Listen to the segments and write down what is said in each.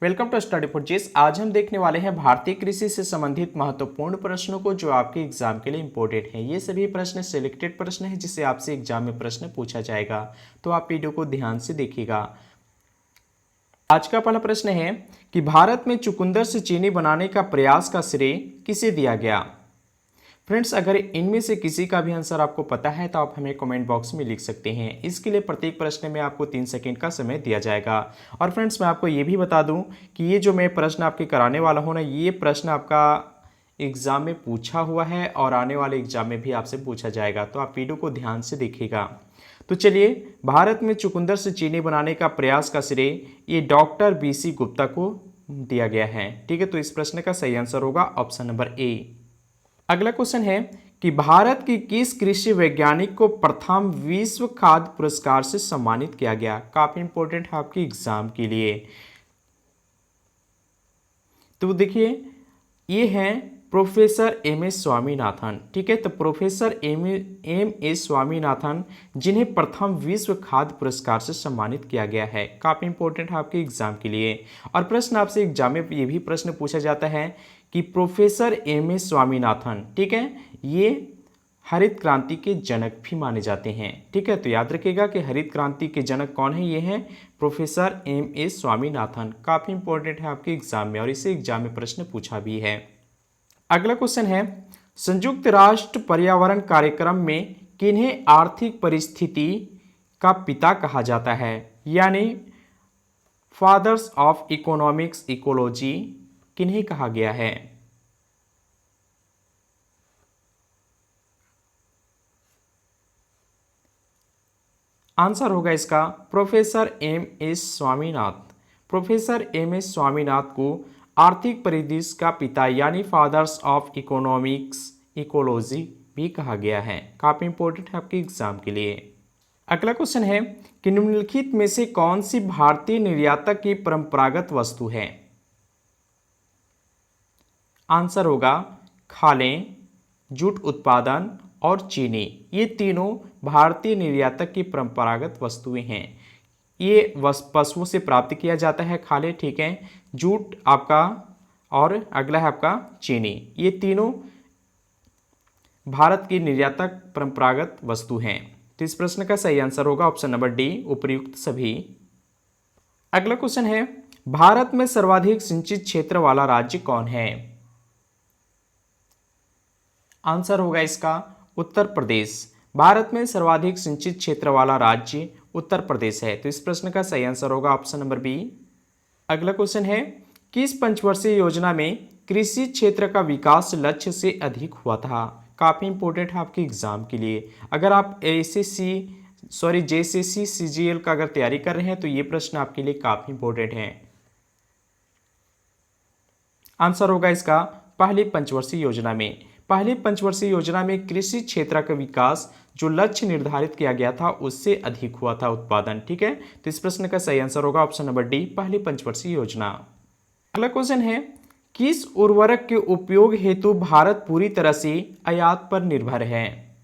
Welcome to study for GS. आज हम देखने वाले हैं भारतीय कृषि से संबंधित महत्वपूर्ण प्रश्नों को जो आपके एग्जाम के लिए इंपॉर्टेंट हैं। ये सभी प्रश्न सिलेक्टेड प्रश्न हैं जिससे आपसे एग्जाम में प्रश्न पूछा जाएगा, तो आप वीडियो को ध्यान से देखिएगा। आज का पहला प्रश्न है कि भारत में चुकंदर से चीनी बनाने का प्रयास का श्रेय किसे दिया गया। फ्रेंड्स, अगर इनमें से किसी का भी आंसर आपको पता है तो आप हमें कमेंट बॉक्स में लिख सकते हैं। इसके लिए प्रत्येक प्रश्न में आपको 3 सेकंड का समय दिया जाएगा। और फ्रेंड्स, मैं आपको ये भी बता दूं कि ये जो मैं प्रश्न आपके कराने वाला हूं ना, ये प्रश्न आपका एग्जाम में पूछा हुआ है और आने वाले एग्जाम में भी आपसे पूछा जाएगा, तो आप वीडियो को ध्यान से देखिएगा। तो चलिए, भारत में चुकंदर से चीनी बनाने का प्रयास का श्रेय ये डॉक्टर BC गुप्ता को दिया गया है। ठीक है, तो इस प्रश्न का सही आंसर होगा ऑप्शन नंबर ए। अगला क्वेश्चन है कि भारत की किस कृषि वैज्ञानिक को प्रथम विश्व खाद्य पुरस्कार से सम्मानित किया गया। काफी इंपॉर्टेंट है आपके एग्जाम के लिए। तो देखिए, ये हैं प्रोफेसर M.A. स्वामीनाथन। ठीक है, तो प्रोफेसर M.A. स्वामीनाथन जिन्हें प्रथम विश्व खाद्य पुरस्कार से सम्मानित किया गया है। काफी इंपॉर्टेंट है आपके एग्जाम के लिए। और प्रश्न आपसे एग्जाम में ये भी प्रश्न पूछा जाता है कि प्रोफेसर M.A. स्वामीनाथन, ठीक है, ये हरित क्रांति के जनक भी माने जाते हैं। ठीक है, तो याद रखिएगा कि हरित क्रांति के जनक कौन है, ये हैं प्रोफेसर M.A. स्वामीनाथन। काफी इंपॉर्टेंट है आपके एग्जाम में और इसे एग्जाम में प्रश्न पूछा भी है। अगला क्वेश्चन है, संयुक्त राष्ट्र पर्यावरण कार्यक्रम में किन्हें आर्थिक परिस्थिति का पिता कहा जाता है, यानी फादर्स ऑफ इकोनॉमिक्स इकोलॉजी किन्हें कहा गया है। आंसर होगा इसका professor M.A. Swaminathan. Professor M.A. Swaminathan को आर्थिक परिदृश्य का पिता यानी फादर्स ऑफ इकोनॉमिक्स इकोलॉजी भी कहा गया है। काफी इंपॉर्टेंट है आपके एग्जाम के लिए। अगला क्वेश्चन है कि निम्नलिखित में से कौन सी भारतीय निर्यातक की परंपरागत वस्तु है। आंसर होगा खालें, जूट उत्पादन और चीनी। ये तीनों भारतीय निर्यातक की परंपरागत वस्तुएं हैं। ये पशुओं से प्राप्त किया जाता है खाले, ठीक है, जूट आपका और अगला है आपका चीनी। ये तीनों भारत की निर्यातक परंपरागत वस्तु हैं। तो इस प्रश्न का सही आंसर होगा ऑप्शन नंबर डी, उपर्युक्त सभी। अगला क्वेश्चन है, भारत में सर्वाधिक सिंचित क्षेत्र वाला राज्य कौन है। आंसर होगा इसका उत्तर प्रदेश। भारत में सर्वाधिक सिंचित क्षेत्र वाला राज्य उत्तर प्रदेश है। तो इस प्रश्न का सही आंसर होगा ऑप्शन नंबर बी। अगला क्वेश्चन है, किस पंचवर्षीय योजना में कृषि क्षेत्र का विकास लक्ष्य से अधिक हुआ था। काफी इंपॉर्टेंट है आपके एग्जाम के लिए। अगर आप JSSC CGL का अगर तैयारी कर रहे हैं तो ये प्रश्न आपके लिए काफी इंपॉर्टेंट है। आंसर होगा इसका पहली पंचवर्षीय योजना में। पहली पंचवर्षीय योजना में कृषि क्षेत्र का विकास जो लक्ष्य निर्धारित किया गया था उससे अधिक हुआ था उत्पादन। ठीक है, तो इस प्रश्न का सही आंसर होगा ऑप्शन नंबर डी, पहली पंचवर्षीय योजना। अगला क्वेश्चन है, किस उर्वरक के उपयोग हेतु भारत पूरी तरह से आयात पर निर्भर है।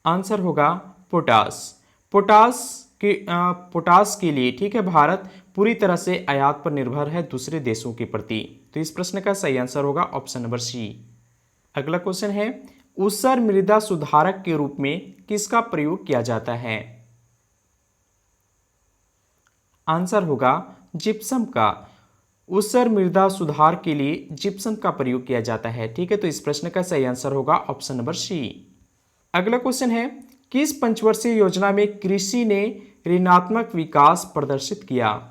आंसर होगा पोटास। पोटास के लिए, ठीक है, भारत पूरी तरह से आयात पर निर्भर है दूसरे देशों के प्रति। तो इस प्रश्न का सही आंसर होगा ऑप्शन नंबर सी। अगला क्वेश्चन है, ऊसर मृदा सुधारक के रूप में किसका प्रयोग किया जाता है। आंसर होगा जिप्सम का। ऊसर मृदा सुधार के लिए जिप्सम का प्रयोग किया जाता है। ठीक है, तो इस प्रश्न का सही आंसर होगा ऑप्शन नंबर सी। अगला क्वेश्चन है, किस पंचवर्षीय योजना में कृषि ने ऋणात्मक विकास प्रदर्शित किया।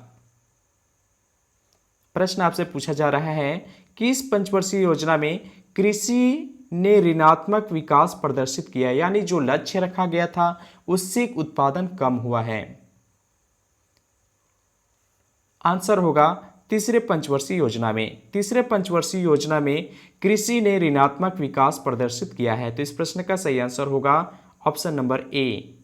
प्रश्न आपसे पूछा जा रहा है, किस पंचवर्षीय योजना में कृषि ने ऋणात्मक विकास प्रदर्शित किया, यानी जो लक्ष्य रखा गया था उससे उत्पादन कम हुआ है। आंसर होगा तीसरे पंचवर्षीय योजना में। तीसरे पंचवर्षीय योजना में कृषि ने ऋणात्मक विकास प्रदर्शित किया है। तो इस प्रश्न का सही आंसर होगा ऑप्शन नंबर ए।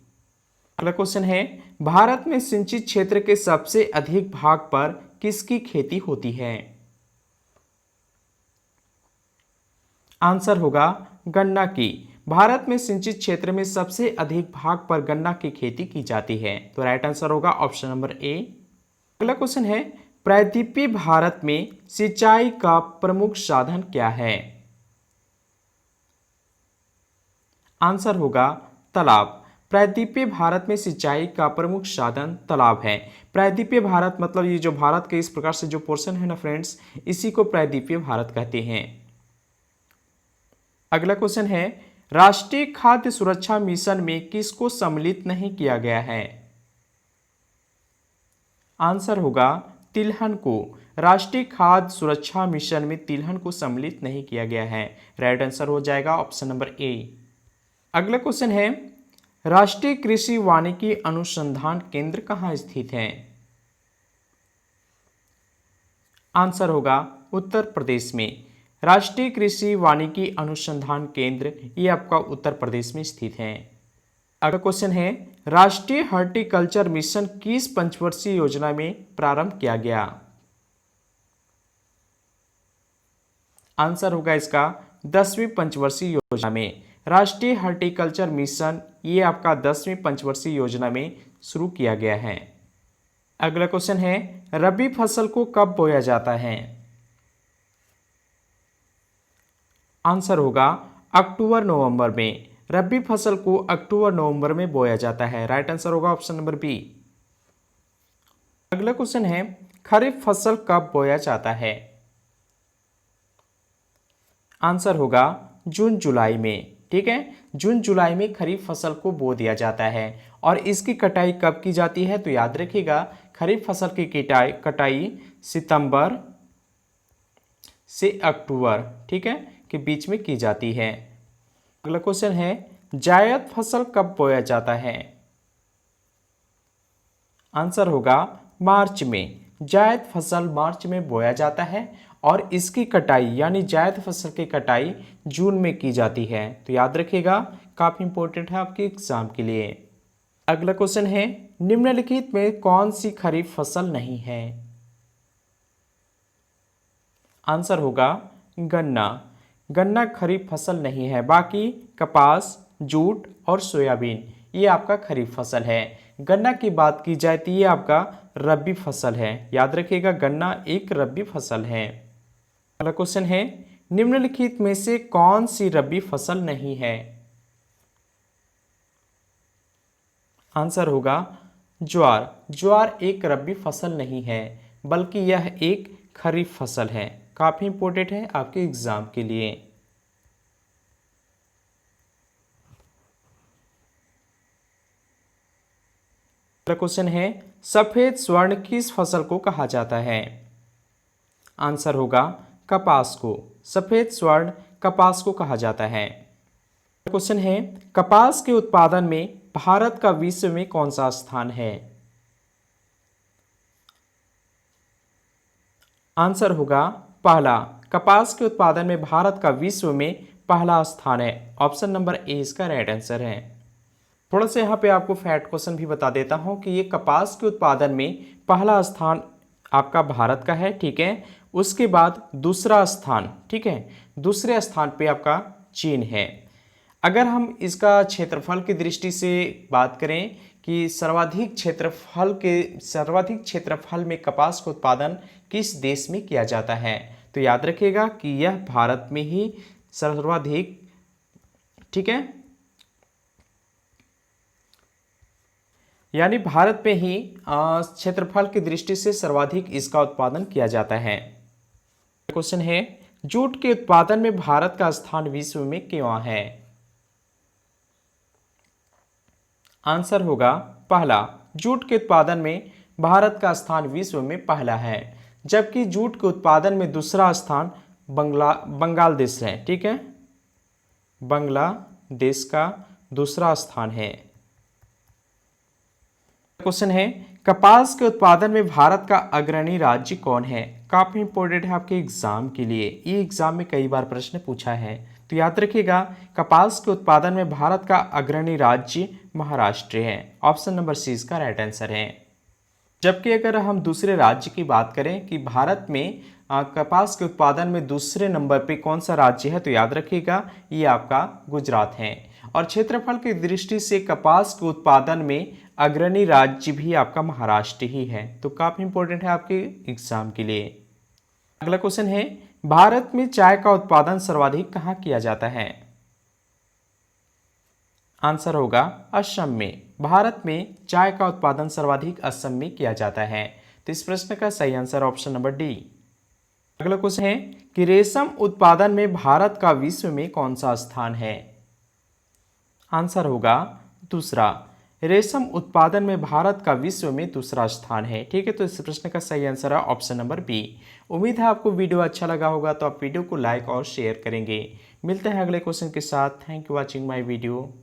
अगला क्वेश्चन है, भारत में सिंचित क्षेत्र के सबसे अधिक भाग पर किसकी खेती होती है। आंसर होगा गन्ना की। भारत में सिंचित क्षेत्र में सबसे अधिक भाग पर गन्ना की खेती की जाती है। तो राइट आंसर होगा ऑप्शन नंबर ए। अगला क्वेश्चन है, प्रायद्वीपीय भारत में सिंचाई का प्रमुख साधन क्या है? आंसर होगा तालाब। प्रायद्वीपीय भारत में सिंचाई का प्रमुख साधन तालाब है। प्रायद्वीपीय भारत मतलब ये जो भारत के इस प्रकार से जो पोर्शन है ना फ्रेंड्स, इसी को प्रायद्वीपीय भारत कहते हैं। अगला क्वेश्चन है, राष्ट्रीय खाद्य सुरक्षा मिशन में किसको सम्मिलित नहीं किया गया है? आंसर होगा तिलहन को। राष्ट्रीय खाद्य सुरक्षा मिशन में तिलहन को सम्मिलित नहीं किया गया है। राइट आंसर हो जाएगा ऑप्शन नंबर ए। अगला क्वेश्चन है, राष्ट्रीय कृषि वानिकी अनुसंधान केंद्र कहाँ स्थित है? आंसर होगा उत्तर प्रदेश में। राष्ट्रीय कृषि वानिकी अनुसंधान केंद्र ये आपका उत्तर प्रदेश में स्थित है। अगला क्वेश्चन है, राष्ट्रीय हॉर्टिकल्चर मिशन किस पंचवर्षीय योजना में प्रारंभ किया गया? आंसर होगा इसका 10वीं पंचवर्षीय योजना में। राष्ट्रीय हॉर्टिकल्चर मिशन ये आपका 10वीं पंचवर्षीय योजना में शुरू किया गया है। अगला क्वेश्चन है, रबी फसल को कब बोया जाता है? आंसर होगा अक्टूबर नवंबर में। रबी फसल को अक्टूबर नवंबर में बोया जाता है। राइट आंसर होगा ऑप्शन नंबर बी। अगला क्वेश्चन है, खरीफ फसल कब बोया जाता है? आंसर होगा जून जुलाई में। ठीक है, जून जुलाई में खरीफ फसल को बो दिया जाता है। और इसकी कटाई कब की जाती है? तो याद रखिएगा, खरीफ फसल की कटाई सितंबर से अक्टूबर, ठीक है, के बीच में की जाती है। अगला क्वेश्चन है, जायद फसल कब बोया जाता है? आंसर होगा मार्च में। जायद फसल मार्च में बोया जाता है और इसकी कटाई यानी जायद फसल की कटाई जून में की जाती है। तो याद रखिएगा, काफी इंपॉर्टेंट है आपके एग्जाम के लिए। अगला क्वेश्चन है, निम्नलिखित में कौन सी खरीफ फसल नहीं है? आंसर होगा गन्ना। गन्ना खरीफ फसल नहीं है। बाकी कपास, जूट और सोयाबीन ये आपका खरीफ फसल है। गन्ना की बात की जाए तो ये आपका रबी फसल है। याद रखिएगा, गन्ना एक रबी फसल है। अगला क्वेश्चन है, निम्नलिखित में से कौन सी रबी फसल नहीं है? आंसर होगा ज्वार। ज्वार एक रबी फसल नहीं है, बल्कि यह एक खरीफ फसल है। काफी इंपॉर्टेंट है आपके एग्जाम के लिए। अगला क्वेश्चन है, सफेद स्वर्ण किस फसल को कहा जाता है? आंसर होगा कपास को। सफेद स्वर्ण कपास को कहा जाता है। क्वेश्चन है, कपास के उत्पादन में भारत का विश्व में कौन सा स्थान है? आंसर होगा पहला। कपास के उत्पादन में भारत का विश्व में पहला स्थान है। ऑप्शन नंबर ए इसका राइट आंसर है। थोड़ा सा यहाँ पे आपको फैक्ट क्वेश्चन भी बता देता हूँ कि ये कपास के उत्पादन में पहला स्थान आपका भारत का है। ठीक है, उसके बाद दूसरा स्थान, ठीक है, दूसरे स्थान पे आपका चीन है। अगर हम इसका क्षेत्रफल की दृष्टि से बात करें कि सर्वाधिक क्षेत्रफल में कपास का उत्पादन किस देश में किया जाता है, तो याद रखिएगा कि यह भारत में ही सर्वाधिक, ठीक है, यानी भारत में ही क्षेत्रफल की दृष्टि से सर्वाधिक इसका उत्पादन किया जाता है। क्वेश्चन है, जूट के उत्पादन में भारत का स्थान विश्व में क्यों है? आंसर होगा पहला। जूट के उत्पादन में भारत का स्थान विश्व में पहला है, जबकि जूट के उत्पादन में दूसरा स्थान बांग्लादेश है। ठीक है, बांग्लादेश का दूसरा स्थान है। क्वेश्चन है, कपास के उत्पादन में भारत का अग्रणी राज्य कौन है? काफी इंपॉर्टेंट है आपके एग्जाम के लिए, ये एग्जाम में कई बार प्रश्न पूछा है। तो याद रखिएगा, कपास के उत्पादन में भारत का अग्रणी राज्य महाराष्ट्र है। ऑप्शन नंबर सी इसका राइट आंसर है। जबकि अगर हम दूसरे राज्य की बात करें कि भारत में कपास के उत्पादन में दूसरे नंबर पे कौन सा राज्य है, तो याद रखिएगा ये आपका गुजरात है। और क्षेत्रफल की दृष्टि से कपास के उत्पादन में अग्रणी राज्य भी आपका महाराष्ट्र ही है, तो काफी इंपॉर्टेंट है आपके एग्जाम के लिए। अगला क्वेश्चन है, भारत में चाय का उत्पादन सर्वाधिक कहाँ किया जाता है? आंसर होगा असम में। भारत में चाय का उत्पादन सर्वाधिक असम में किया जाता है। तो इस प्रश्न का सही आंसर ऑप्शन नंबर डी। अगला क्वेश्चन है कि रेशम उत्पादन में भारत का विश्व में कौन सा स्थान है? आंसर होगा दूसरा। रेशम उत्पादन में भारत का विश्व में दूसरा स्थान है। ठीक है, तो इस प्रश्न का सही आंसर है ऑप्शन नंबर बी। उम्मीद है आपको वीडियो अच्छा लगा होगा, तो आप वीडियो को लाइक और शेयर करेंगे। मिलते हैं अगले क्वेश्चन के साथ। Thank you watching my video.